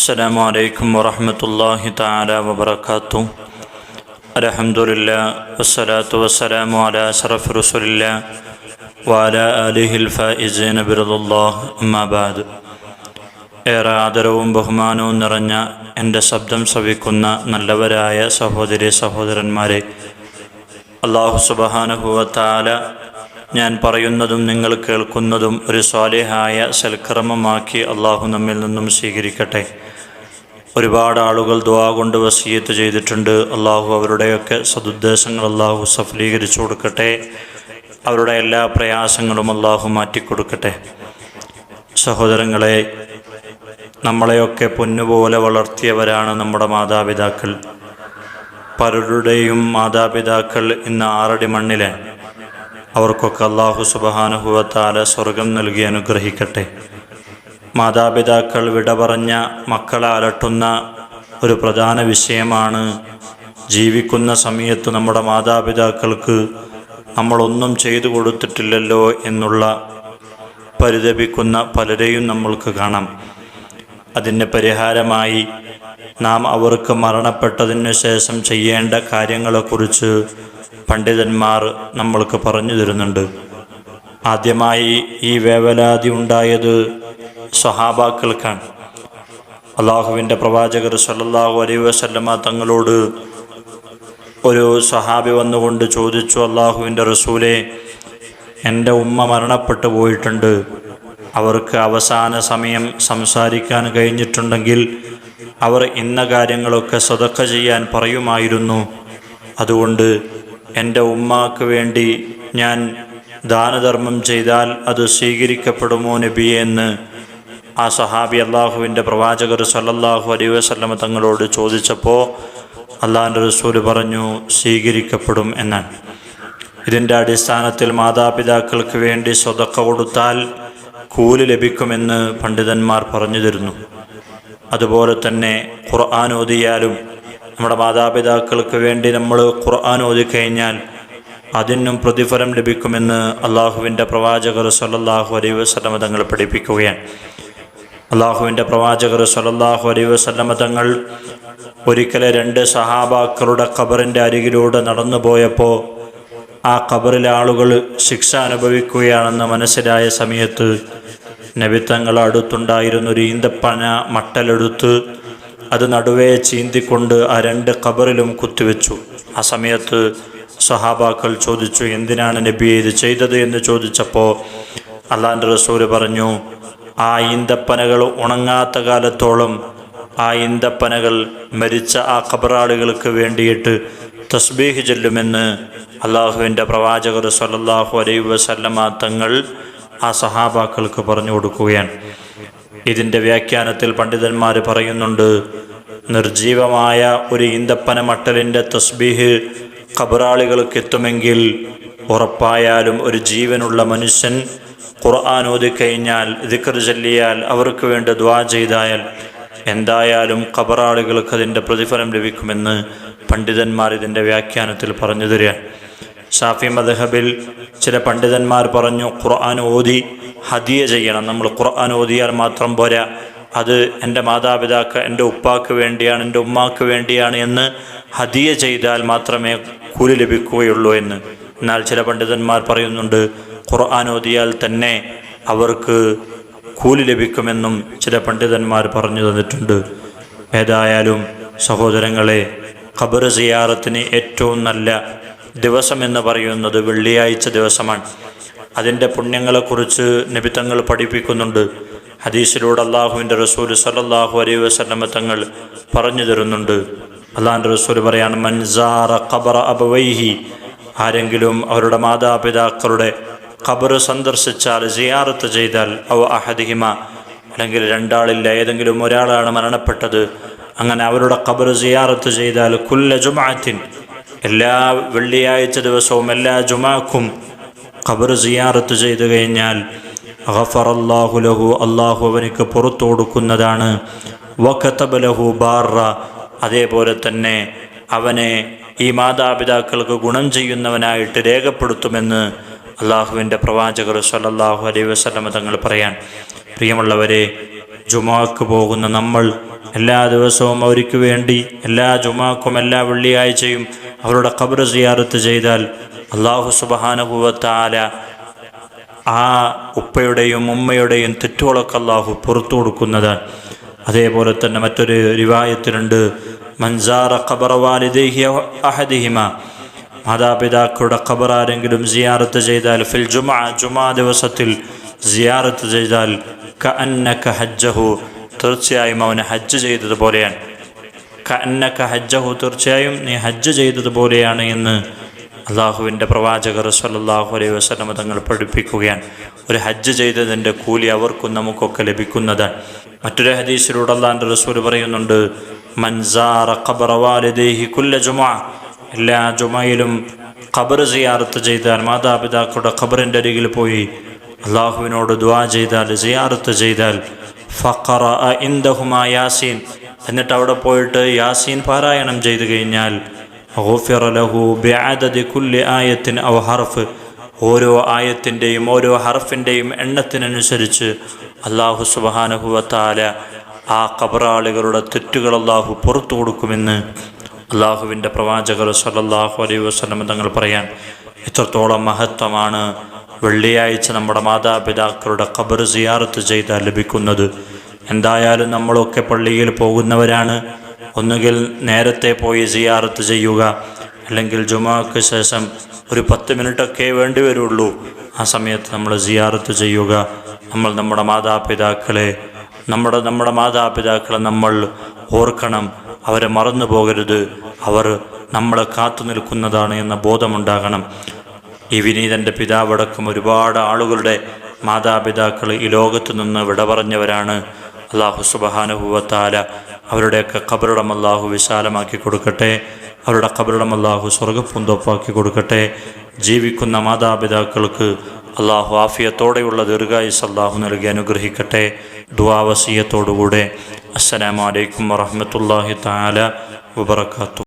السلام عليكم ورحمة الله تعالى وبركاته. الحمد لله والصلاة والسلام على أشرف رسول الله وعلى آله الفائزين برضا الله. أما بعد. ഏറെ ആദരവും ബഹുമാനവും നിറഞ്ഞ എൻ്റെ ശബ്ദം ശ്രവിക്കുന്ന നല്ലവരായ സഹോദരി സഹോദരന്മാരെ, അല്ലാഹു സുബ്ഹാനഹു വ തആല ഞാൻ പറയുന്നതും നിങ്ങൾ കേൾക്കുന്നതും ഒരു സ്വാലിഹായ സൽക്കർമ്മമാക്കി അള്ളാഹു നമ്മിൽ നിന്നും സ്വീകരിക്കട്ടെ. ഒരുപാട് ആളുകൾ ദുആ കൊണ്ട് വസിയത്ത് ചെയ്തിട്ടുണ്ട്. അള്ളാഹു അവരുടെയൊക്കെ സദുദ്ദേശങ്ങൾ അള്ളാഹു സഫലീകരിച്ചു കൊടുക്കട്ടെ. അവരുടെ എല്ലാ പ്രയാസങ്ങളും അള്ളാഹു മാറ്റിക്കൊടുക്കട്ടെ. സഹോദരങ്ങളെ, നമ്മളെയൊക്കെ പൊന്നുപോലെ വളർത്തിയവരാണ് നമ്മുടെ മാതാപിതാക്കൾ. പലരുടെയും മാതാപിതാക്കൾ ഇന്ന് ആറടി മണ്ണിലാണ്. അവർക്കൊക്കെ അല്ലാഹു സുബ്ഹാനഹു വ തആല സ്വർഗം നൽകി അനുഗ്രഹിക്കട്ടെ. മാതാപിതാക്കൾ വിട പറഞ്ഞ മക്കളെ അലട്ടുന്ന ഒരു പ്രധാന വിഷയമാണ് ജീവിക്കുന്ന സമയത്ത് നമ്മുടെ മാതാപിതാക്കൾക്ക് നമ്മളൊന്നും ചെയ്തു കൊടുത്തിട്ടില്ലല്ലോ എന്നുള്ള പരിതപിക്കുന്ന പലരെയും നമ്മൾക്ക് കാണാം. അതിന് പരിഹാരമായി നാം അവർക്ക് മരണപ്പെട്ടതിന് ശേഷം ചെയ്യേണ്ട കാര്യങ്ങളെക്കുറിച്ച് പണ്ഡിതന്മാർ നമ്മൾക്ക് പറഞ്ഞു തരുന്നുണ്ട്. ആദ്യമായി ഈ വേവലാതി ഉണ്ടായത് സ്വഹാബാക്കൾക്കാണ്. അള്ളാഹുവിൻ്റെ പ്രവാചകർ സല്ലല്ലാഹു അലൈഹി വസല്ലമ തങ്ങളോട് ഒരു സ്വഹാബി വന്നുകൊണ്ട് ചോദിച്ചു, അള്ളാഹുവിൻ്റെ റസൂലേ, എൻ്റെ ഉമ്മ മരണപ്പെട്ടു പോയിട്ടുണ്ട്. അവർക്ക് അവസാന സമയം സംസാരിക്കാൻ കഴിഞ്ഞിട്ടുണ്ടെങ്കിൽ അവർ ഇന്ന കാര്യങ്ങളൊക്കെ സദഖ ചെയ്യാൻ പറയുമായിരുന്നു. അതുകൊണ്ട് എൻ്റെ ഉമ്മാക്ക് വേണ്ടി ഞാൻ ദാനധർമ്മം ചെയ്താൽ അത് സ്വീകരിക്കപ്പെടുമോ നബിയെ എന്ന് ആ സഹാബി അള്ളാഹുവിൻ്റെ പ്രവാചകർ സല്ലല്ലാഹു അലൈഹി വസല്ലമ തങ്ങളോട് ചോദിച്ചപ്പോൾ അള്ളാഹുവിൻ്റെ റസൂൽ പറഞ്ഞു, സ്വീകരിക്കപ്പെടും എന്നാണ്. ഇതിൻ്റെ അടിസ്ഥാനത്തിൽ മാതാപിതാക്കൾക്ക് വേണ്ടി സദഖ കൊടുത്താൽ കൂലി ലഭിക്കുമെന്ന് പണ്ഡിതന്മാർ പറഞ്ഞു തരുന്നു. അതുപോലെ തന്നെ ഖുർആൻ ഓതിയാലും നമ്മുടെ മാതാപിതാക്കൾക്ക് വേണ്ടി നമ്മൾ ഖുർആൻ ഓതിക്കഴിഞ്ഞാൽ അതിനും പ്രതിഫലം ലഭിക്കുമെന്ന് അള്ളാഹുവിൻ്റെ പ്രവാചകർ സല്ലല്ലാഹു അലൈഹി വസല്ലമ തങ്ങൾ പഠിപ്പിക്കുകയാണ്. അള്ളാഹുവിൻ്റെ പ്രവാചകർ സല്ലല്ലാഹു അലൈഹി വസല്ലമ തങ്ങൾ ഒരിക്കലെ രണ്ട് സഹാബാക്കളുടെ ഖബറിൻ്റെ അരികിലൂടെ നടന്നു പോയപ്പോൾ ആ ഖബറിലെ ആളുകൾ ശിക്ഷ അനുഭവിക്കുകയാണെന്ന് മനസ്സിലായ സമയത്ത് നബിത്തങ്ങൾ അടുത്തുണ്ടായിരുന്നൊരു ഈന്തപ്പന മട്ടലെടുത്ത് അത് നടുവേ ചീന്തിക്കൊണ്ട് ആ രണ്ട് ഖബറിലും കുത്തിവെച്ചു. ആ സമയത്ത് സ്വഹാബാക്കൾ ചോദിച്ചു, എന്തിനാണ് നബിയെ ഇത് ചെയ്തത് എന്ന് ചോദിച്ചപ്പോൾ അള്ളാഹുവിൻ്റെ റസൂൽ പറഞ്ഞു, ആ ഈന്തപ്പനകൾ ഉണങ്ങാത്ത കാലത്തോളം ആ ഈന്തപ്പനകൾ മരിച്ച ആ ഖബറാളികൾക്ക് വേണ്ടിയിട്ട് തസ്ബീഹ് ചൊല്ലുമെന്ന് അള്ളാഹുവിൻ്റെ പ്രവാചകർ സല്ലല്ലാഹു അലൈഹി വസല്ലമ തങ്ങൾ ആ സഹാബാക്കൾക്ക് പറഞ്ഞു കൊടുക്കുകയാണ്. ഇതിൻ്റെ വ്യാഖ്യാനത്തിൽ പണ്ഡിതന്മാർ പറയുന്നുണ്ട്, നിർജീവമായ ഒരു ഈന്തപ്പന മട്ടലിൻ്റെ തസ്ബീഹ് ഖബറാളികൾക്ക് എത്തുമെങ്കിൽ ഉറപ്പായാലും ഒരു ജീവനുള്ള മനുഷ്യൻ ഖുർആൻ ഓതിക്കഴിഞ്ഞാൽ ദിക്ർ ചൊല്ലിയാൽ അവർക്ക് വേണ്ടി ദുആ ചെയ്താൽ എന്തായാലും ഖബറാളികൾക്ക് അതിൻ്റെ പ്രതിഫലം ലഭിക്കുമെന്ന് പണ്ഡിതന്മാർ ഇതിൻ്റെ വ്യാഖ്യാനത്തിൽ പറഞ്ഞു തരിക. ഷാഫി മദ്ഹബിൽ ചില പണ്ഡിതന്മാർ പറഞ്ഞു, ഖുർആൻ ഓതി ഹദിയ ചെയ്യണം. നമ്മൾ ഖുർആൻ ഓതിയാൽ മാത്രം പോരാ, അത് എൻ്റെ മാതാപിതാക്കൾ, എൻ്റെ ഉപ്പാക്ക് വേണ്ടിയാണ്, എൻ്റെ ഉമ്മാക്ക് വേണ്ടിയാണ് എന്ന് ഹദിയ ചെയ്താൽ മാത്രമേ കൂലി ലഭിക്കുകയുള്ളൂ എന്ന്. എന്നാൽ ചില പണ്ഡിതന്മാർ പറയുന്നുണ്ട്, ഖുർആൻ ഓതിയാൽ തന്നെ അവർക്ക് കൂലി ലഭിക്കുമെന്നും ചില പണ്ഡിതന്മാർ പറഞ്ഞു തന്നിട്ടുണ്ട്. ഏതായാലും സഹോദരങ്ങളെ, ഖബർ സിയാറത്തിന് ഏറ്റവും നല്ല ദിവസം എന്ന് പറയുന്നത് വെള്ളിയാഴ്ച ദിവസമാണ്. അതിൻ്റെ പുണ്യങ്ങളെക്കുറിച്ച് നബി തങ്ങൾ പഠിപ്പിക്കുന്നുണ്ട്. ഹദീസിലൂടെ അള്ളാഹുവിൻ്റെ റസൂൽ സല്ലല്ലാഹു അലൈഹി വസല്ലമ തങ്ങൾ പറഞ്ഞു തരുന്നുണ്ട്. അള്ളാഹുവിൻ്റെ റസൂൽ പറയാണ്, മൻ സാറ ഖബറ അബവൈഹി, ആരെങ്കിലും അവരുടെ മാതാപിതാക്കളുടെ ഖബർ സന്ദർശിച്ചാൽ, സിയാറത്ത് ചെയ്താൽ, ഔ അഹദിഹിമ, അല്ലെങ്കിൽ രണ്ടാളില്ല ഏതെങ്കിലും ഒരാളാണ് മരണപ്പെട്ടത്, അങ്ങനെ അവരുടെ ഖബർ സിയാറത്ത് ചെയ്താൽ, കുല്ല ജുമഅത്തിൻ, എല്ലാ വെള്ളിയാഴ്ച ദിവസവും എല്ലാ ജുമാക്കും ഖബർ സിയാറത്ത് ചെയ്തു കഴിഞ്ഞാൽ, ഗഫറല്ലാഹു ലഹു, അള്ളാഹു അവനിക്ക് പുറത്തു കൊടുക്കുന്നതാണ്, വകതബ ലഹു ബാറ, അതേപോലെ തന്നെ അവനെ ഈ മാതാപിതാക്കൾക്ക് ഗുണം ചെയ്യുന്നവനായിട്ട് രേഖപ്പെടുത്തുമെന്ന് അള്ളാഹുവിൻ്റെ പ്രവാചകർ സല്ലല്ലാഹു അലൈഹി വസല്ലമ തങ്ങൾ പറയാൻ. പ്രിയമുള്ളവരെ, ജുമാക്ക് പോകുന്ന നമ്മൾ എല്ലാ ദിവസവും അവർക്ക് വേണ്ടി എല്ലാ ജുമാക്കും എല്ലാ വെള്ളിയാഴ്ചയും അവരുടെ ഖബർ സിയാറത്ത് ചെയ്താൽ അല്ലാഹു സുബ്ഹാനഹു വ തആല ആ ഉപ്പയുടെയും ഉമ്മയുടെയും തെറ്റുകളൊക്കെ അല്ലാഹു പുറത്തു കൊടുക്കുന്നതാണ്. അതേപോലെ തന്നെ മറ്റൊരു റിവായത്തിലുണ്ട്, മൻസാറ ഖബറ വാലിദൈഹി അഹദിഹിമ, മാതാപിതാക്കളുടെ ഖബർ ആരെങ്കിലും സിയാറത്ത് ചെയ്താൽ ഫിൽ ജുമാ ദിവസത്തിൽ സിയാറത്ത് ചെയ്താൽ കഅന്നക ഹജ്ജഹു, തീർച്ചയായും അവന് ഹജ്ജ് ചെയ്തതുപോലെയാണ്. കഅന്നക ഹജ്ജഹു, തീർച്ചയായും നീ ഹജ്ജ് ചെയ്തതുപോലെയാണ് എന്ന് അള്ളാഹുവിൻ്റെ പ്രവാചകർ സ്വല്ലല്ലാഹു അലൈഹി വസല്ലം തങ്ങൾ പഠിപ്പിക്കുകയാണ്. ഒരു ഹജ്ജ് ചെയ്തതിൻ്റെ കൂലി അവർക്കും നമുക്കൊക്കെ ലഭിക്കുന്നതാണ്. മറ്റൊരു ഹദീസിലൂടെ അള്ളാഹുവിൻ്റെ റസൂൽ പറയുന്നുണ്ട്, മൻസാറ ഖബറ വാലിദൈഹി കുല്ല ജുമുഅ, എല്ലാ ജുമയിലും ഖബർ സിയാറത്ത് ചെയ്താൽ, മാതാപിതാക്കളുടെ ഖബറിൻ്റെ അരികിൽ പോയി അള്ളാഹുവിനോട് ദുആ ചെയ്താൽ, സിയാറത്ത് ചെയ്താൽ, ഫഖറഅ ഇൻദഹുമാ യാസീൻ, എന്നിട്ട് അവിടെ പോയിട്ട് യാസീൻ പാരായണം ചെയ്തു കഴിഞ്ഞാൽ, ഗുഫിറ ലഹു ബിഅദദി കുല്ലി ആയത്തിൻ ഔ ഹർഫ്, ഓരോ ആയത്തിൻ്റെയും ഓരോ ഹർഫിൻ്റെയും എണ്ണത്തിനനുസരിച്ച് അല്ലാഹു സുബ്ഹാനഹു വ തആല ആ ഖബറാളികളുടെ തെറ്റുകൾ അല്ലാഹു പുറത്തു കൊടുക്കുമെന്ന് അള്ളാഹുവിൻ്റെ പ്രവാചകർ സ്വല്ലല്ലാഹു അലൈഹി വസല്ലം തങ്ങൾ പറയാൻ. ഇത്രത്തോളം മഹത്വമാണ് വെള്ളിയാഴ്ച നമ്മുടെ മാതാപിതാക്കളുടെ ഖബർ സിയാറത്ത് ചെയ്താൽ ലഭിക്കുന്നത്. എന്തായാലും നമ്മളൊക്കെ പള്ളിയിൽ പോകുന്നവരാണ്. ഒന്നുകിൽ നേരത്തെ പോയി സിയാറത്ത് ചെയ്യുക, അല്ലെങ്കിൽ ജുമാക്ക് ശേഷം ഒരു 10 മിനിറ്റൊക്കെ വേണ്ടി വരുള്ളൂ. ആ സമയത്ത് നമ്മൾ സിയാറത്ത് ചെയ്യുക. നമ്മൾ നമ്മുടെ മാതാപിതാക്കളെ നമ്മൾ ഓർക്കണം. അവരെ മറന്നു പോകരുത്. അവർ നമ്മളെ കാത്തു നിൽക്കുന്നതാണ് എന്ന ബോധമുണ്ടാകണം. ഈ വിനീതൻ്റെ പിതാവടക്കം ഒരുപാട് ആളുകളുടെ മാതാപിതാക്കൾ ഈ ലോകത്ത് നിന്ന് വിട പറഞ്ഞവരാണ്. അല്ലാഹു സുബ്ഹാനഹു വ തആല അവരുടെയൊക്കെ ഖബറിടം അല്ലാഹു വിശാലമാക്കി കൊടുക്കട്ടെ. അവരുടെ ഖബറിടം അല്ലാഹു സ്വർഗ്ഗപ്പൂന്തോപ്പാക്കി കൊടുക്കട്ടെ. ജീവിക്കുന്ന മാതാപിതാക്കൾക്ക് അല്ലാഹു ആഫിയത്തോടെയുള്ള ദീർഘായുസ്സ് അല്ലാഹു നൽകി അനുഗ്രഹിക്കട്ടെ. ദുആ വസിയത്തോടുകൂടെ അസ്സലാമു അലൈക്കും വറഹ്മത്തുള്ളാഹി തആല വബറകാതുഹു.